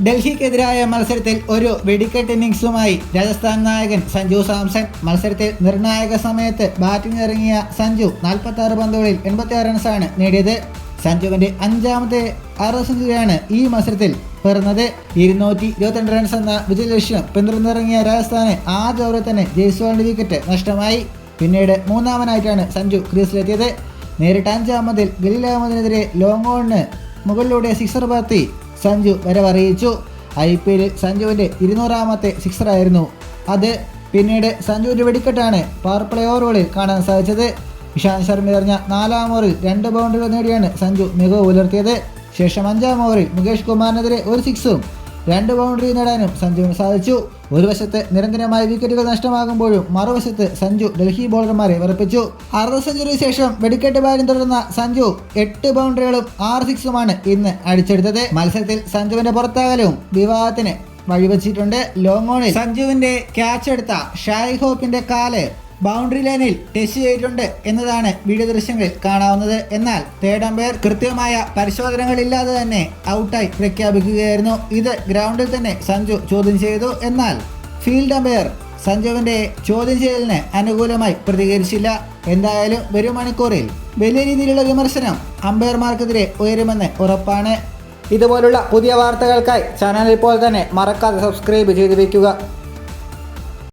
ഡൽഹിക്കെതിരായ മത്സരത്തിൽ ഒരു വെടിക്കെട്ട് ഇന്നിംഗ്സുമായി രാജസ്ഥാൻ നായകൻ സഞ്ജു സാംസൺ. മത്സരത്തിൽ നിർണായക സമയത്ത് ബാറ്റിംഗ് ഇറങ്ങിയ സഞ്ജു 46 പന്തുകളിൽ 86 റൺസാണ് നേടിയത്. സഞ്ജുവിന്റെ 5ാമത്തെ അർദ്ധ സെഞ്ചുറിയാണ് ഈ മത്സരത്തിൽ പിറന്നത്. 222 റൺസ് എന്ന വിജയലക്ഷ്യം പിന്തുടർന്നിറങ്ങിയ രാജസ്ഥാന് ആദ്യ ഓവറിൽ തന്നെ ജയ്സ്വാളിന്റെ വിക്കറ്റ് നഷ്ടമായി. പിന്നീട് 3ാമനായിട്ടാണ് സഞ്ജു ക്രീസിലെത്തിയത്. നേരിട്ട് 5ാം പന്തിൽ ഖലീൽ അഹമ്മദിനെതിരെ ലോങ് ഓണിന് മുകളിലൂടെ സിക്സർ പറത്തി സഞ്ജു വരവറിയിച്ചു. IPL സഞ്ജുവിൻ്റെ 200ാമത്തെ സിക്സറായിരുന്നു അത്. പിന്നീട് സഞ്ജുവിൻ്റെ വെടിക്കെട്ടാണ് പവർ പ്ലേ ഓവറുകളിൽ കാണാൻ സാധിച്ചത്. ഇഷാന്ത് ശർമ്മ എറിഞ്ഞ 4ാം ഓവറിൽ 2 ബൗണ്ടറികൾ നേടിയാണ് സഞ്ജു മികവ് പുലർത്തിയത്. ശേഷം 5ാം ഓവറിൽ മുകേഷ് കുമാറിനെതിരെ ഒരു സിക്സും 2 ബൗണ്ടറി നേടാനും സഞ്ജുവിന് സാധിച്ചു. ഒരു വശത്ത് നിരന്തരമായ വിക്കറ്റുകൾ നഷ്ടമാകുമ്പോഴും മറുവശത്ത് സഞ്ജു ഡൽഹി ബോളർമാരെ വിറപ്പിച്ചു. അർദ്ധ സെഞ്ചുറിക്ക് ശേഷം വെടിക്കെട്ട് ബാറ്റിംഗ് തുടർന്ന സഞ്ജു 8 ബൗണ്ടറികളും 6 സിക്സുമാണ് ഇന്ന് അടിച്ചെടുത്തത്. മത്സരത്തിൽ സഞ്ജുവിന്റെ പുറത്താകലും വിവാദത്തിന് വഴിവെച്ചിട്ടുണ്ട്. ലോങ് ഓണിൽ സഞ്ജുവിന്റെ ക്യാച്ച് എടുത്ത ഷായ് ഹോപ്പിന്റെ കാല് ബൗണ്ടറി ലൈനിൽ ടച്ച് ചെയ്തിട്ടുണ്ട് എന്നതാണ് വീഡിയോ ദൃശ്യങ്ങളിൽ കാണാവുന്നത്. എന്നാൽ തേർഡ് അമ്പയർ കൃത്യമായ പരിശോധനകളില്ലാതെ തന്നെ ഔട്ടായി പ്രഖ്യാപിക്കുകയായിരുന്നു. ഇത് ഗ്രൗണ്ടിൽ തന്നെ സഞ്ജു ചോദ്യം ചെയ്തു. എന്നാൽ ഫീൽഡ് അമ്പയർ സഞ്ജുവിന്റെ ചോദ്യം ചെയ്യലിന് അനുകൂലമായി പ്രതികരിച്ചില്ല. എന്തായാലും വരും മണിക്കൂറിൽ വലിയ രീതിയിലുള്ള വിമർശനം അമ്പയർമാർക്കെതിരെ ഉയരുമെന്ന് ഉറപ്പാണ്. ഇതുപോലുള്ള പുതിയ വാർത്തകൾക്കായി ചാനൽ ഇപ്പോൾ തന്നെ മറക്കാതെ സബ്സ്ക്രൈബ് ചെയ്തു വയ്ക്കുക.